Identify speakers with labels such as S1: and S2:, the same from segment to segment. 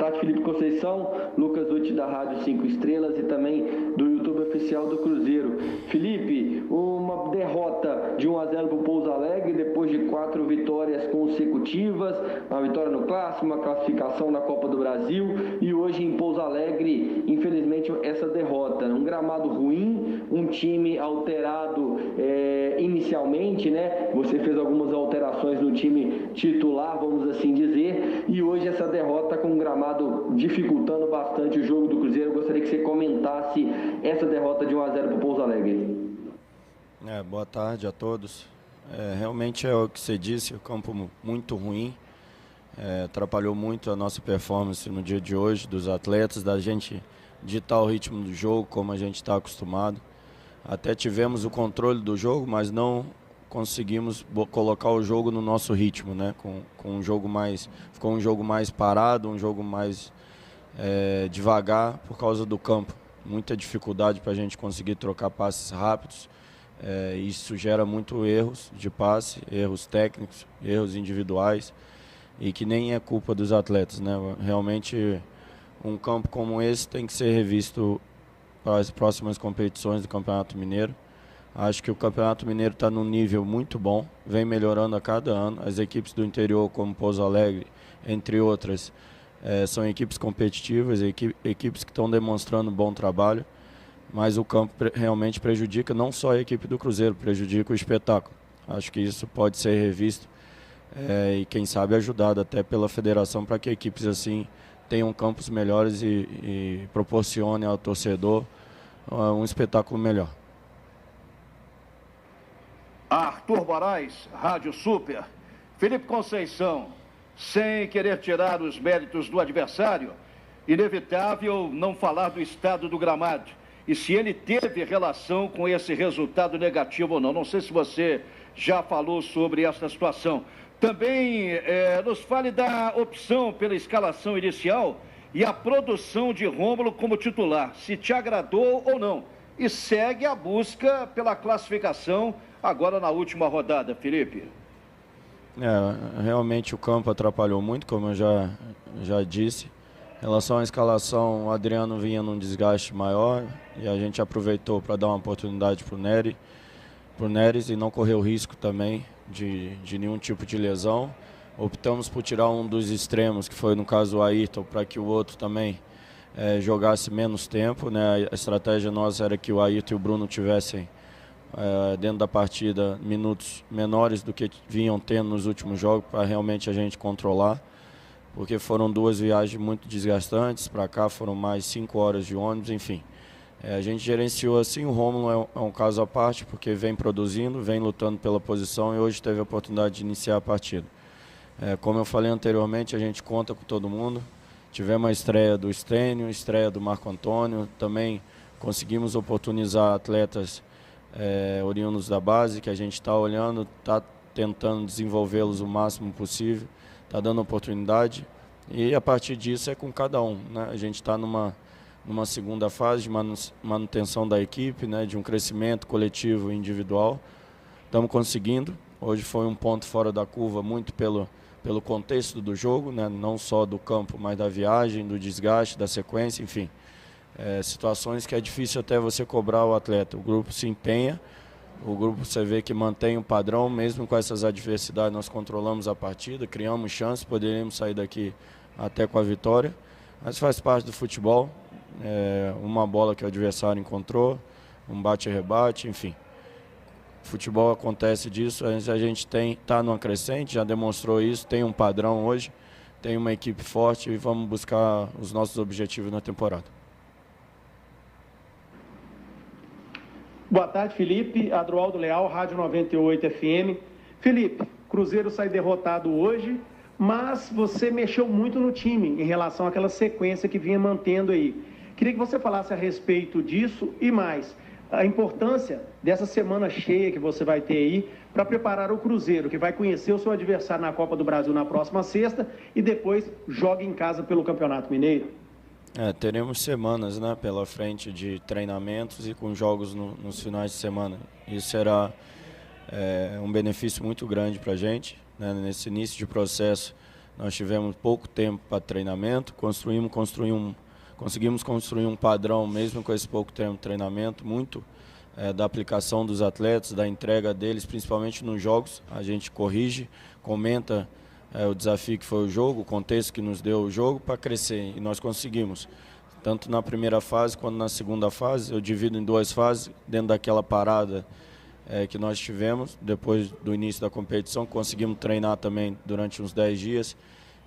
S1: tarde, Felipe Conceição, Lucas Uti da Rádio 5 Estrelas e também do YouTube oficial do Cruzeiro. Felipe, uma derrota de 1-0 para o Pouso Alegre depois de 4 vitórias consecutivas, uma vitória no Clássico, uma classificação na Copa do Brasil e hoje em Pouso Alegre, infelizmente, essa derrota. Um gramado ruim, um time alterado inicialmente, né? Você fez algumas alterações no time titular, vamos assim dizer, e hoje essa derrota com o gramado dificultando bastante o jogo do Cruzeiro. Eu gostaria que você comentasse essa derrota de 1-0 para o Pouso Alegre.
S2: Boa tarde a todos. Realmente é o que você disse, o campo muito ruim, atrapalhou muito a nossa performance no dia de hoje, dos atletas, da gente ditar o ritmo do jogo como a gente está acostumado. Até tivemos o controle do jogo, mas não conseguimos colocar o jogo no nosso ritmo, né? Com um jogo mais, ficou um jogo mais parado, um jogo mais devagar por causa do campo. Muita dificuldade para a gente conseguir trocar passes rápidos. Isso gera muito erros de passe, erros técnicos, erros individuais e que nem é culpa dos atletas, né? Realmente um campo como esse tem que ser revisto para as próximas competições do Campeonato Mineiro. Acho que o Campeonato Mineiro está num nível muito bom, vem melhorando a cada ano. As equipes do interior, como Pouso Alegre, entre outras, são equipes competitivas, equipes que estão demonstrando bom trabalho, mas o campo realmente prejudica não só a equipe do Cruzeiro, prejudica o espetáculo. Acho que isso pode ser revisto e quem sabe ajudado até pela federação para que equipes assim tenham campos melhores e proporcionem ao torcedor um espetáculo melhor.
S3: Arthur Moraes, Rádio Super. Felipe Conceição, sem querer tirar os méritos do adversário, inevitável não falar do estado do gramado. E se ele teve relação com esse resultado negativo ou não. Não sei se você já falou sobre essa situação. Também nos fale da opção pela escalação inicial e a produção de Rômulo como titular, se te agradou ou não. E segue a busca pela classificação agora na última rodada, Felipe.
S2: Realmente o campo atrapalhou muito, como eu já disse. Em relação à escalação, o Adriano vinha num desgaste maior e a gente aproveitou para dar uma oportunidade para o Neres e não correr o risco também de nenhum tipo de lesão. Optamos por tirar um dos extremos, que foi no caso o Ayrton, para que o outro também jogasse menos tempo, né? A estratégia nossa era que o Ayrton e o Bruno tivessem dentro da partida minutos menores do que vinham tendo nos últimos jogos, para realmente a gente controlar, porque foram 2 viagens muito desgastantes, para cá foram mais 5 horas de ônibus, enfim. A gente gerenciou assim. O Rômulo é um caso à parte, porque vem produzindo, vem lutando pela posição e hoje teve a oportunidade de iniciar a partida. Como eu falei anteriormente, a gente conta com todo mundo. Tivemos a estreia do Estênio, estreia do Marco Antônio, também conseguimos oportunizar atletas oriundos da base, que a gente está olhando, está tentando desenvolvê-los o máximo possível, está dando oportunidade e a partir disso é com cada um, né? A gente está numa segunda fase de manutenção da equipe, né? De um crescimento coletivo e individual. Estamos conseguindo. Hoje foi um ponto fora da curva, muito pelo contexto do jogo, né? Não só do campo, mas da viagem, do desgaste, da sequência, enfim. Situações que é difícil até você cobrar o atleta. O grupo se empenha, o grupo você vê que mantém o padrão, mesmo com essas adversidades nós controlamos a partida, criamos chances, poderíamos sair daqui até com a vitória, mas faz parte do futebol, uma bola que o adversário encontrou, um bate-rebate, enfim. Futebol acontece disso, a gente está numa crescente, já demonstrou isso, tem um padrão hoje, tem uma equipe forte e vamos buscar os nossos objetivos na temporada.
S4: Boa tarde, Felipe. Adroaldo Leal, Rádio 98 FM. Felipe, Cruzeiro sai derrotado hoje, mas você mexeu muito no time em relação àquela sequência que vinha mantendo aí. Queria que você falasse a respeito disso e mais, a importância dessa semana cheia que você vai ter aí para preparar o Cruzeiro, que vai conhecer o seu adversário na Copa do Brasil na próxima sexta e depois joga em casa pelo Campeonato Mineiro.
S2: Teremos semanas, né, pela frente de treinamentos e com jogos nos finais de semana. Isso será um benefício muito grande para a gente, né, nesse início de processo. Nós tivemos pouco tempo para treinamento, conseguimos construir um padrão mesmo com esse pouco tempo de treinamento, muito da aplicação dos atletas, da entrega deles, principalmente nos jogos. A gente corrige, comenta o desafio que foi o jogo, o contexto que nos deu o jogo para crescer, e nós conseguimos. Tanto na primeira fase quanto na segunda fase, eu divido em 2 fases, dentro daquela parada que nós tivemos, depois do início da competição, conseguimos treinar também durante uns 10 dias.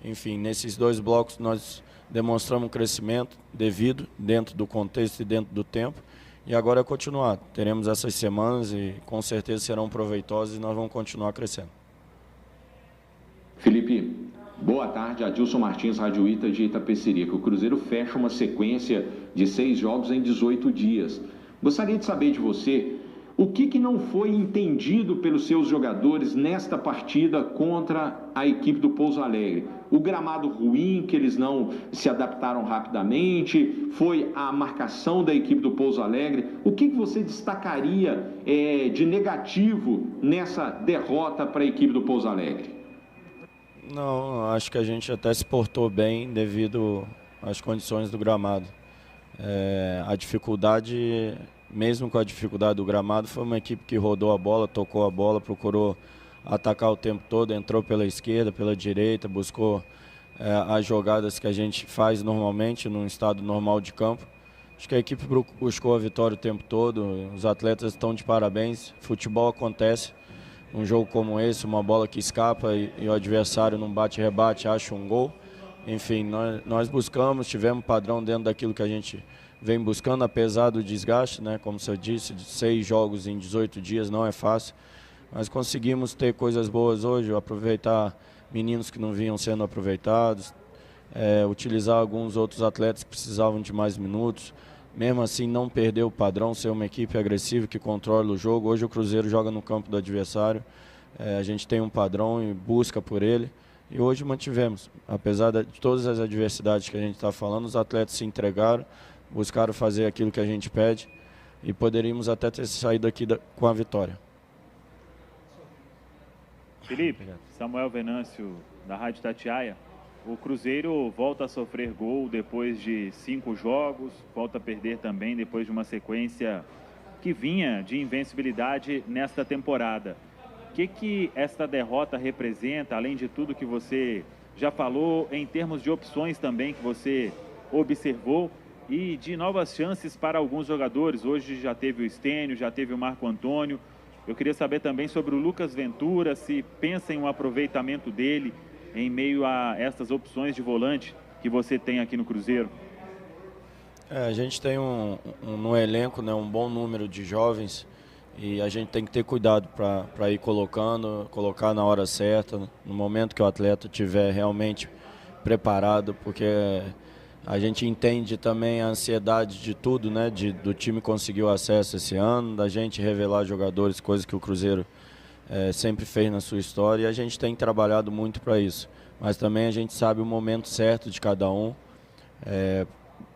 S2: Enfim, nesses 2 blocos nós demonstramos um crescimento devido, dentro do contexto e dentro do tempo, e agora é continuar. Teremos essas semanas e com certeza serão proveitosas e nós vamos continuar crescendo.
S5: Felipe, boa tarde. Adilson Martins, Rádio Ita de Itapecerica. O Cruzeiro fecha uma sequência de 6 jogos em 18 dias. Gostaria de saber de você o que não foi entendido pelos seus jogadores nesta partida contra a equipe do Pouso Alegre. O gramado ruim, que eles não se adaptaram rapidamente, foi a marcação da equipe do Pouso Alegre. O que você destacaria de negativo nessa derrota para a equipe do Pouso Alegre?
S2: Não, acho que a gente até se portou bem devido às condições do gramado. A dificuldade, mesmo com a dificuldade do gramado, foi uma equipe que rodou a bola, tocou a bola, procurou atacar o tempo todo, entrou pela esquerda, pela direita, buscou as jogadas que a gente faz normalmente num estado normal de campo. Acho que a equipe buscou a vitória o tempo todo, os atletas estão de parabéns, futebol acontece. Um jogo como esse, uma bola que escapa e o adversário num bate-rebate acha um gol. Enfim, nós buscamos, tivemos padrão dentro daquilo que a gente vem buscando, apesar do desgaste, né? Como você disse, de 6 jogos em 18 dias não é fácil. Mas conseguimos ter coisas boas hoje, aproveitar meninos que não vinham sendo aproveitados, utilizar alguns outros atletas que precisavam de mais minutos. Mesmo assim, não perder o padrão, ser uma equipe agressiva que controla o jogo. Hoje o Cruzeiro joga no campo do adversário, a gente tem um padrão e busca por ele. E hoje mantivemos, apesar de todas as adversidades que a gente está falando, os atletas se entregaram, buscaram fazer aquilo que a gente pede e poderíamos até ter saído daqui com a vitória.
S6: Felipe, Samuel Venâncio, da Rádio Itatiaia. O Cruzeiro volta a sofrer gol depois de 5 jogos, volta a perder também depois de uma sequência que vinha de invencibilidade nesta temporada. O que esta derrota representa, além de tudo que você já falou, em termos de opções também que você observou e de novas chances para alguns jogadores? Hoje já teve o Stênio, já teve o Marco Antônio. Eu queria saber também sobre o Lucas Ventura, se pensa em um aproveitamento dele em meio a essas opções de volante que você tem aqui no Cruzeiro.
S2: A gente tem no elenco, né, um bom número de jovens e a gente tem que ter cuidado para ir colocar na hora certa, no momento que o atleta estiver realmente preparado, porque a gente entende também a ansiedade de tudo, né, do time conseguir o acesso esse ano, da gente revelar jogadores, coisa que o Cruzeiro sempre fez na sua história, e a gente tem trabalhado muito para isso. Mas também a gente sabe o momento certo de cada um,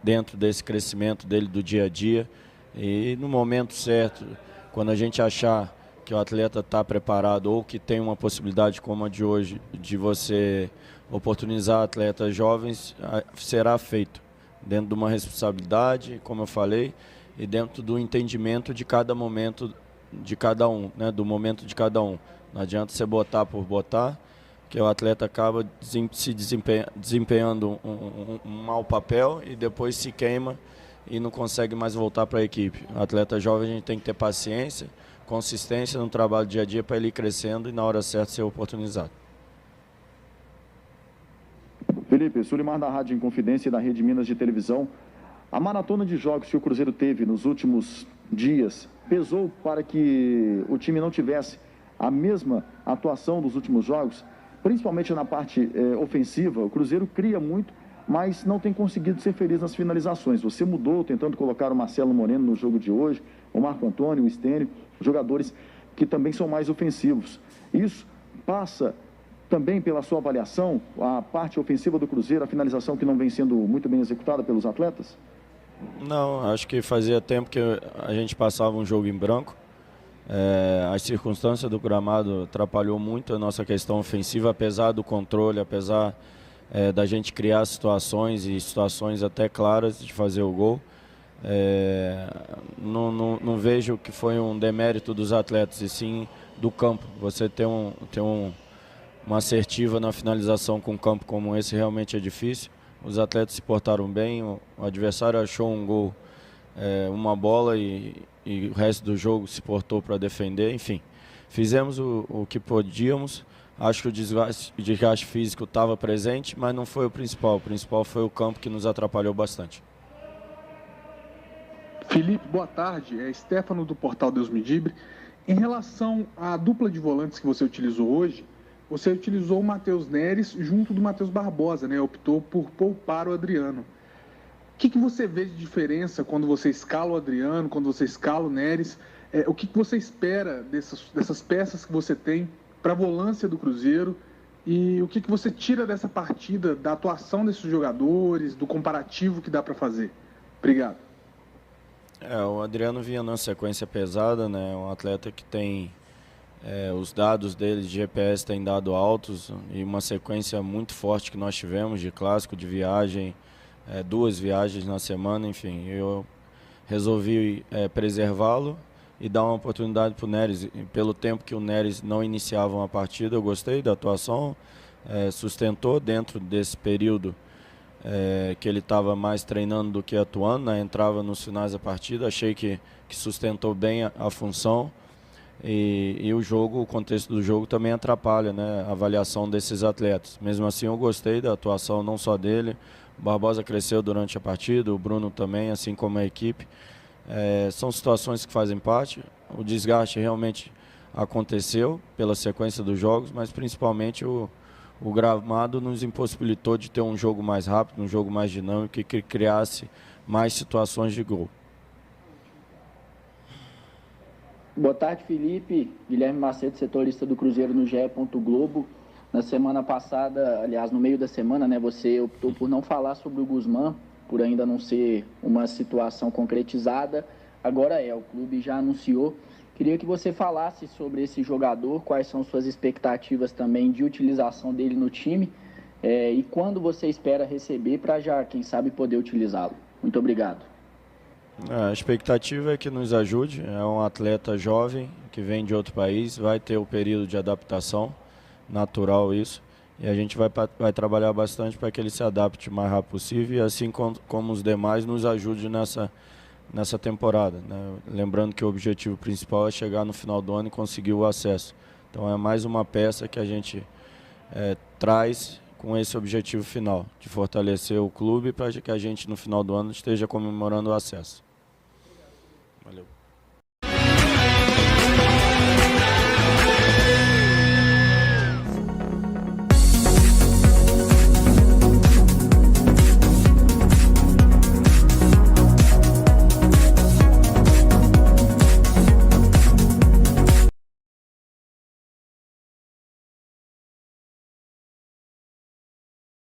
S2: dentro desse crescimento dele do dia a dia. E no momento certo, quando a gente achar que o atleta está preparado ou que tem uma possibilidade como a de hoje, de você oportunizar atletas jovens, será feito dentro de uma responsabilidade, como eu falei, e dentro do entendimento de cada momento de cada um, né, do momento de cada um. Não adianta você botar por botar, que o atleta acaba se desempenhando um mau papel e depois se queima e não consegue mais voltar para a equipe. O atleta jovem, a gente tem que ter paciência, consistência no trabalho dia a dia para ele ir crescendo e na hora certa ser oportunizado.
S7: Felipe, Sulimar da Rádio Inconfidência e da Rede Minas de Televisão. A maratona de jogos que o Cruzeiro teve nos últimos dias pesou para que o time não tivesse a mesma atuação dos últimos jogos, principalmente na parte ofensiva. O Cruzeiro cria muito, mas não tem conseguido ser feliz nas finalizações. Você mudou, tentando colocar o Marcelo Moreno no jogo de hoje, o Marco Antônio, o Stênio, jogadores que também são mais ofensivos. Isso passa também pela sua avaliação, a parte ofensiva do Cruzeiro, a finalização que não vem sendo muito bem executada pelos atletas?
S2: Não, acho que fazia tempo que a gente passava um jogo em branco. As circunstâncias do gramado atrapalhou muito a nossa questão ofensiva, apesar do controle, apesar da gente criar situações e situações até claras de fazer o gol. Não vejo que foi um demérito dos atletas, e sim do campo. Você ter uma assertiva na finalização com um campo como esse realmente é difícil. Os atletas se portaram bem, o adversário achou um gol, uma bola e o resto do jogo se portou para defender. Enfim, fizemos o que podíamos. Acho que o desgaste físico estava presente, mas não foi o principal. O principal foi o campo, que nos atrapalhou bastante.
S8: Felipe, boa tarde. É Stefano do Portal Deus Me Dibre. Em relação à dupla de volantes que você utilizou hoje, você utilizou o Matheus Neres junto do Matheus Barbosa, né? Optou por poupar o Adriano. O que você vê de diferença quando você escala o Adriano, quando você escala o Neres? O que você espera dessas peças que você tem para a volância do Cruzeiro? E o que você tira dessa partida, da atuação desses jogadores, do comparativo que dá para fazer? Obrigado.
S2: O Adriano vinha numa sequência pesada, né? Um atleta que tem os dados dele de GPS têm dado altos, e uma sequência muito forte que nós tivemos de clássico, de viagem, 2 viagens na semana, enfim. Eu resolvi preservá-lo e dar uma oportunidade para o Neres. E pelo tempo que o Neres não iniciava uma partida, eu gostei da atuação, sustentou dentro desse período que ele estava mais treinando do que atuando, né? Entrava nos finais da partida, achei que sustentou bem a função. E o contexto do jogo também atrapalha, né, a avaliação desses atletas. Mesmo assim, eu gostei da atuação não só dele. O Barbosa cresceu durante a partida, o Bruno também, assim como a equipe. São situações que fazem parte. O desgaste realmente aconteceu pela sequência dos jogos, mas principalmente o gramado nos impossibilitou de ter um jogo mais rápido, um jogo mais dinâmico e que criasse mais situações de gol.
S9: Boa tarde, Felipe. Guilherme Macedo, setorista do Cruzeiro no GE. Globo. Na semana passada, aliás, no meio da semana, né, você optou por não falar sobre o Guzmán, por ainda não ser uma situação concretizada. Agora o clube já anunciou. Queria que você falasse sobre esse jogador, quais são suas expectativas também de utilização dele no time, e quando você espera receber para já, quem sabe, poder utilizá-lo. Muito obrigado.
S2: A expectativa é que nos ajude. É um atleta jovem que vem de outro país, vai ter o período de adaptação, natural isso, e a gente vai trabalhar bastante para que ele se adapte o mais rápido possível e, assim como os demais, nos ajude nessa temporada, né? Lembrando que o objetivo principal é chegar no final do ano e conseguir o acesso. Então é mais uma peça que a gente traz com esse objetivo final, de fortalecer o clube para que a gente no final do ano esteja comemorando o acesso. Valeu.